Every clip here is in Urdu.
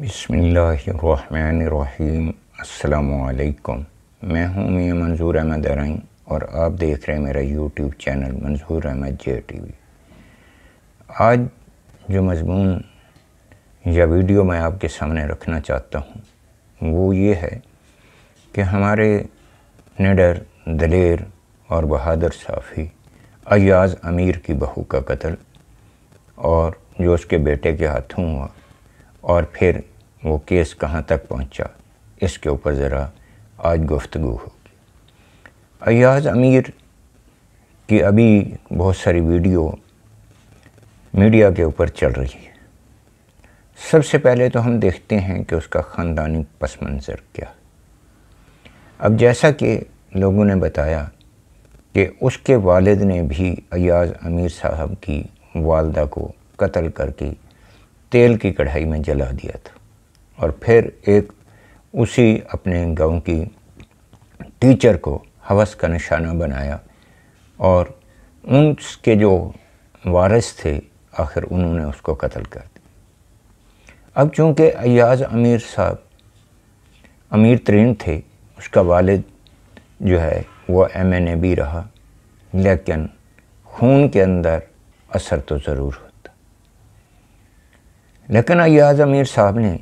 بسم اللہ الرحمن الرحیم۔ السلام علیکم، میں ہوں میاں منظور احمد ارائیں اور آپ دیکھ رہے ہیں میرا یوٹیوب چینل منظور احمد جے ٹی وی۔ آج جو مضمون یا ویڈیو میں آپ کے سامنے رکھنا چاہتا ہوں وہ یہ ہے کہ ہمارے نڈر، دلیر اور بہادر صحافی ایاز امیر کی بہو کا قتل اور جو اس کے بیٹے کے ہاتھوں ہوا اور پھر وہ کیس کہاں تک پہنچا، اس کے اوپر ذرا آج گفتگو ہوگی۔ ایاز امیر کی ابھی بہت ساری ویڈیو میڈیا کے اوپر چل رہی ہے۔ سب سے پہلے تو ہم دیکھتے ہیں کہ اس کا خاندانی پس منظر کیا۔ اب جیسا کہ لوگوں نے بتایا کہ اس کے والد نے بھی ایاز امیر صاحب کی والدہ کو قتل کر کے تیل کی کڑھائی میں جلا دیا تھا اور پھر ایک اسی اپنے گاؤں کی ٹیچر کو ہوس کا نشانہ بنایا اور اس کے جو وارث تھے آخر انہوں نے اس کو قتل کر دیا۔ اب چونکہ ایاز امیر صاحب امیر ترین تھے، اس کا والد جو ہے وہ MNA بھی رہا، لیکن خون کے اندر اثر تو ضرور ہوتا۔ لیکن ایاز امیر صاحب نے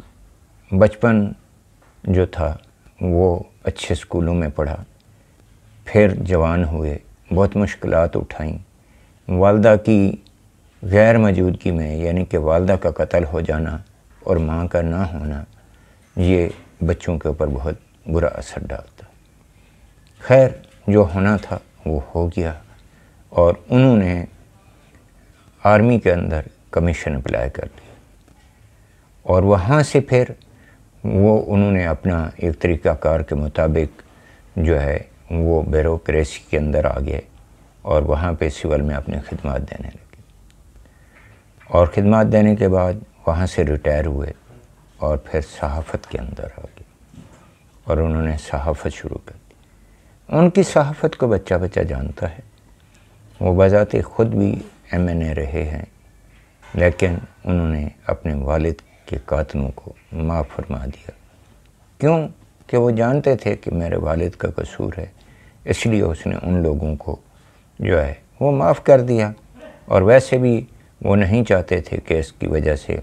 بچپن جو تھا وہ اچھے اسکولوں میں پڑھا، پھر جوان ہوئے، بہت مشکلات اٹھائیں۔ والدہ کی غیر موجودگی میں، یعنی کہ والدہ کا قتل ہو جانا اور ماں کا نہ ہونا، یہ بچوں کے اوپر بہت برا اثر ڈالتا۔ خیر، جو ہونا تھا وہ ہو گیا اور انہوں نے آرمی کے اندر کمیشن اپلائی کر دیا اور وہاں سے پھر انہوں نے اپنا ایک طریقہ کار کے مطابق جو ہے وہ بیوروکریسی کے اندر آ گئے اور وہاں پہ سول میں اپنی خدمات دینے لگے اور خدمات دینے کے بعد وہاں سے ریٹائر ہوئے اور پھر صحافت کے اندر آ گئے اور انہوں نے صحافت شروع کر دی۔ ان کی صحافت کو بچہ بچہ جانتا ہے، وہ بذات خود بھی MNA رہے ہیں، لیکن انہوں نے اپنے والد کے قاتلوں کو معاف فرما دیا۔ کیوں کہ وہ جانتے تھے کہ میرے والد کا قصور ہے، اس لیے اس نے ان لوگوں کو جو ہے وہ معاف کر دیا اور ویسے بھی وہ نہیں چاہتے تھے کہ اس کی وجہ سے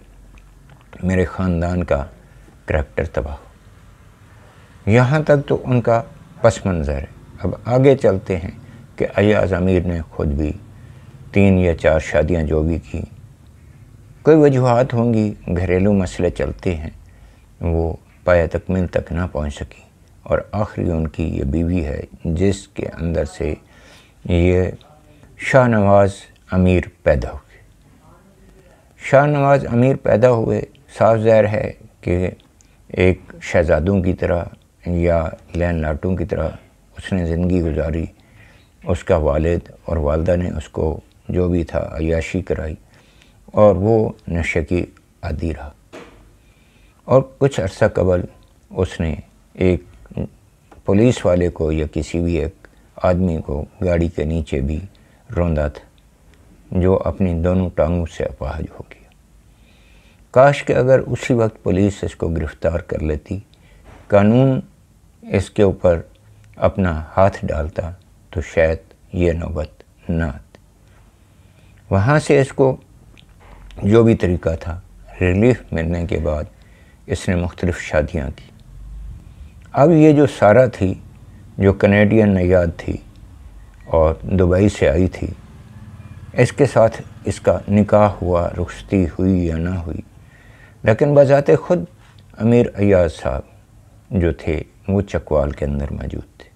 میرے خاندان کا کریکٹر تباہ ہو۔ یہاں تک تو ان کا پس منظر ہے۔ اب آگے چلتے ہیں کہ ایاز امیر نے خود بھی 3 یا 4 شادیاں جو بھی کی، کوئی وجوہات ہوں گی، گھریلو مسئلے چلتے ہیں، وہ پایہ تکمیل تک نہ پہنچ سکی اور آخری ان کی یہ بیوی ہے جس کے اندر سے یہ شاہ نواز امیر پیدا ہوئے۔ شاہ نواز امیر پیدا ہوئے، صاف ظاہر ہے کہ ایک شہزادوں کی طرح یا لین لاٹوں کی طرح اس نے زندگی گزاری۔ اس کا والد اور والدہ نے اس کو جو بھی تھا عیاشی کرائی اور وہ نشے کی عادی رہا اور کچھ عرصہ قبل اس نے ایک پولیس والے کو یا کسی بھی ایک آدمی کو گاڑی کے نیچے بھی روندا تھا جو اپنی دونوں ٹانگوں سے اپاہج ہو گیا۔ کاش کہ اگر اسی وقت پولیس اس کو گرفتار کر لیتی، قانون اس کے اوپر اپنا ہاتھ ڈالتا تو شاید یہ نوبت نہ آتی۔ وہاں سے اس کو جو بھی طریقہ تھا، ریلیف ملنے کے بعد اس نے مختلف شادیاں کی۔ اب یہ جو سارہ تھی، جو کنیڈین نیاد تھی اور دبئی سے آئی تھی، اس کے ساتھ اس کا نکاح ہوا، رخصتی ہوئی یا نہ ہوئی، لیکن بذات خود امیر ایاز صاحب جو تھے وہ چکوال کے اندر موجود تھے،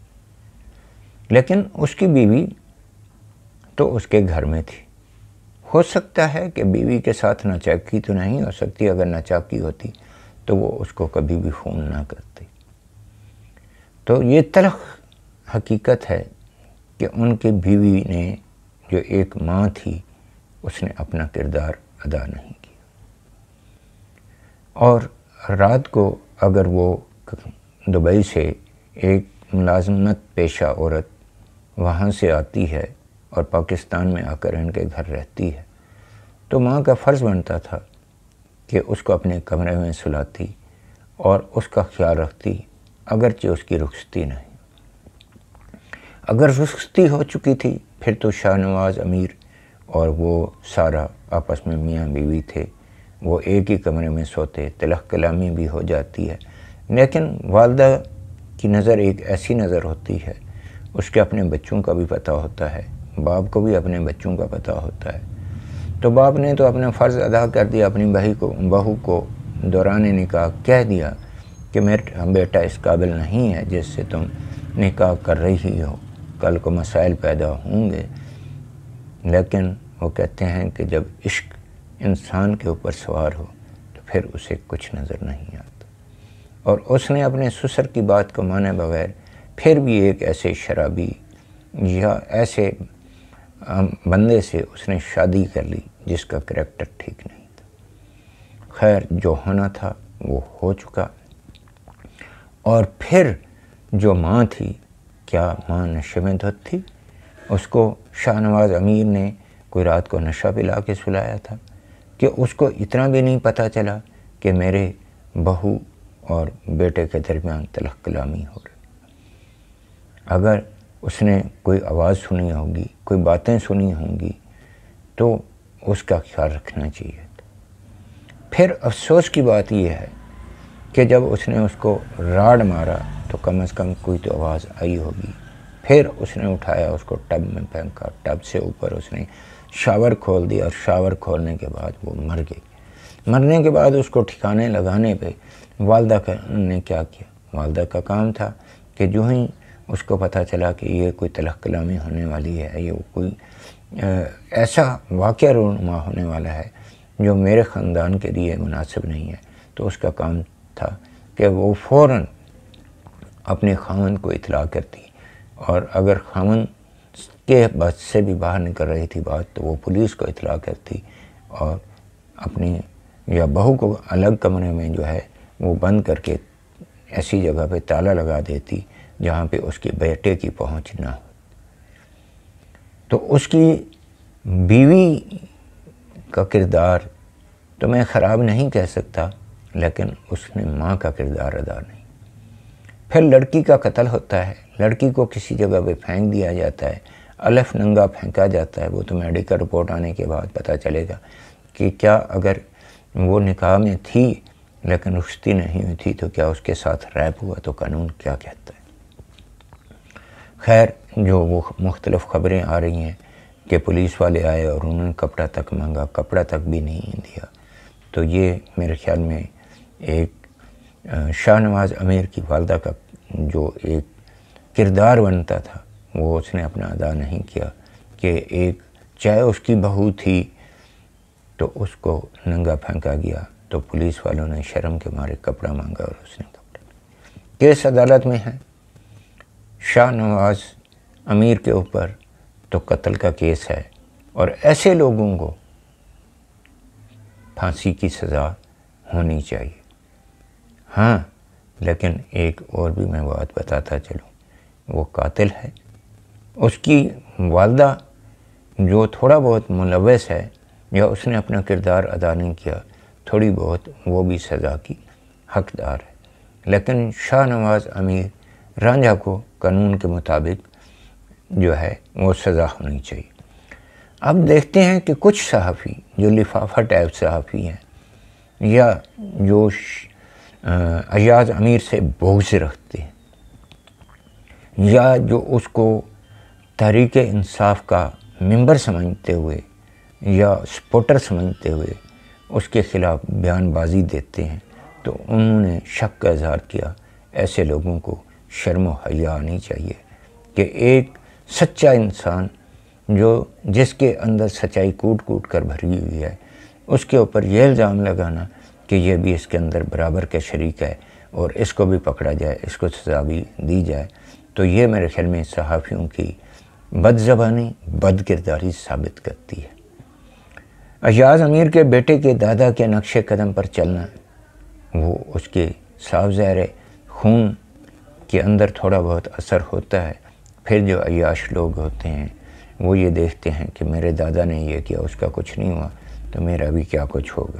لیکن اس کی بیوی تو اس کے گھر میں تھی۔ ہو سکتا ہے کہ بیوی کے ساتھ ناچاکی تو نہیں ہو سکتی، اگر ناچاکی ہوتی تو وہ اس کو کبھی بھی فون نہ کرتی۔ تو یہ تلخ حقیقت ہے کہ ان کی بیوی نے جو ایک ماں تھی اس نے اپنا کردار ادا نہیں کیا اور رات کو اگر وہ دبئی سے ایک ملازمت پیشہ عورت وہاں سے آتی ہے اور پاکستان میں آ کر ان کے گھر رہتی ہے تو ماں کا فرض بنتا تھا کہ اس کو اپنے کمرے میں سلاتی اور اس کا خیال رکھتی، اگرچہ اس کی رخصتی نہیں۔ اگر رخصتی ہو چکی تھی پھر تو شاہ نواز امیر اور وہ سارا آپس میں میاں بیوی تھے، وہ ایک ہی کمرے میں سوتے، تلخ کلامی بھی ہو جاتی ہے، لیکن والدہ کی نظر ایک ایسی نظر ہوتی ہے، اس کے اپنے بچوں کا بھی پتہ ہوتا ہے، باپ کو بھی اپنے بچوں کا پتہ ہوتا ہے۔ تو باپ نے تو اپنا فرض ادا کر دیا، اپنی بہو کو دوران نکاح کہہ دیا کہ میرا بیٹا اس قابل نہیں ہے جس سے تم نکاح کر رہی ہو، کل کو مسائل پیدا ہوں گے۔ لیکن وہ کہتے ہیں کہ جب عشق انسان کے اوپر سوار ہو تو پھر اسے کچھ نظر نہیں آتا، اور اس نے اپنے سسر کی بات کو مانے بغیر پھر بھی ایک ایسے شرابی یا ایسے بندے سے اس نے شادی کر لی جس کا کریکٹر ٹھیک نہیں تھا۔ خیر، جو ہونا تھا وہ ہو چکا۔ اور پھر جو ماں تھی، کیا ماں نشے میں دھت تھی؟ اس کو شاہ نواز امیر نے کوئی رات کو نشہ پلا کے سلایا تھا کہ اس کو اتنا بھی نہیں پتہ چلا کہ میرے بہو اور بیٹے کے درمیان تلخ کلامی ہو رہی۔ اگر اس نے کوئی آواز سنی ہوگی، کوئی باتیں سنی ہوں گی تو اس کا خیال رکھنا چاہیے تھا۔ پھر افسوس کی بات یہ ہے کہ جب اس نے اس کو راڑ مارا تو کم از کم کوئی تو آواز آئی ہوگی۔ پھر اس نے اٹھایا، اس کو ٹب میں پھینکا، ٹب سے اوپر اس نے شاور کھول دیا، اور شاور کھولنے کے بعد وہ مر گئی۔ مرنے کے بعد اس کو ٹھکانے لگانے پہ والدہ نے کیا کیا؟ والدہ کا کام تھا کہ جو ہی اس کو پتہ چلا کہ یہ کوئی تلخ کلامی ہونے والی ہے، یہ کوئی ایسا واقعہ رونما ہونے والا ہے جو میرے خاندان کے لیے مناسب نہیں ہے، تو اس کا کام تھا کہ وہ فوراً اپنے خاوند کو اطلاع کرتی، اور اگر خاوند کے بس سے بھی باہر نکل رہی تھی بات تو وہ پولیس کو اطلاع کرتی، اور اپنی یا بہو کو الگ کمرے میں جو ہے وہ بند کر کے ایسی جگہ پہ تالا لگا دیتی جہاں پہ اس کے بیٹے کی پہنچ نہ ہو۔ تو اس کی بیوی کا کردار تو میں خراب نہیں کہہ سکتا، لیکن اس نے ماں کا کردار ادا نہیں۔ پھر لڑکی کا قتل ہوتا ہے، لڑکی کو کسی جگہ پہ پھینک دیا جاتا ہے، الف ننگا پھینکا جاتا ہے۔ وہ تو میڈیکل رپورٹ آنے کے بعد پتہ چلے گا کہ کیا اگر وہ نکاح میں تھی لیکن رخصتی نہیں ہوئی تھی تو کیا اس کے ساتھ ریپ ہوا، تو قانون کیا کہتا ہے۔ خیر، جو وہ مختلف خبریں آ رہی ہیں کہ پولیس والے آئے اور انہوں نے کپڑا تک مانگا، کپڑا تک بھی نہیں دیا، تو یہ میرے خیال میں ایک شاہ نواز امیر کی والدہ کا جو ایک کردار بنتا تھا وہ اس نے اپنا ادا نہیں کیا، کہ ایک چاہے اس کی بہو تھی تو اس کو ننگا پھینکا گیا، تو پولیس والوں نے شرم کے مارے کپڑا مانگا اور اس نے کپڑا۔ کیس عدالت میں ہے شاہ نواز امیر کے اوپر تو قتل کا کیس ہے، اور ایسے لوگوں کو پھانسی کی سزا ہونی چاہیے۔ ہاں، لیکن ایک اور بھی میں بات بتاتا چلوں، وہ قاتل ہے، اس کی والدہ جو تھوڑا بہت ملوث ہے یا اس نے اپنا کردار ادا نہیں کیا، تھوڑی بہت وہ بھی سزا کی حقدار ہے، لیکن شاہ نواز امیر رانجھا کو قانون کے مطابق جو ہے وہ سزا ہونی چاہیے۔ اب دیکھتے ہیں کہ کچھ صحافی جو لفافہ ٹائپ صحافی ہیں یا جو ایاز امیر سے بغض رکھتے ہیں یا جو اس کو تحریک انصاف کا ممبر سمجھتے ہوئے یا سپورٹر سمجھتے ہوئے اس کے خلاف بیان بازی دیتے ہیں، تو انہوں نے شک کا اظہار کیا۔ ایسے لوگوں کو شرم و حیا آنی چاہیے کہ ایک سچا انسان جس کے اندر سچائی کوٹ کوٹ کر بھری ہوئی ہے، اس کے اوپر یہ الزام لگانا کہ یہ بھی اس کے اندر برابر کا شریک ہے اور اس کو بھی پکڑا جائے، اس کو سزا بھی دی جائے، تو یہ میرے خیال میں صحافیوں کی بد زبانی، بد کرداری ثابت کرتی ہے۔ ایاز امیر کے بیٹے کے دادا کے نقش قدم پر چلنا، وہ اس کے صاف ظاہر خون کے اندر تھوڑا بہت اثر ہوتا ہے۔ پھر جو عیاش لوگ ہوتے ہیں وہ یہ دیکھتے ہیں کہ میرے دادا نے یہ کیا، اس کا کچھ نہیں ہوا، تو میرا بھی کیا کچھ ہوگا۔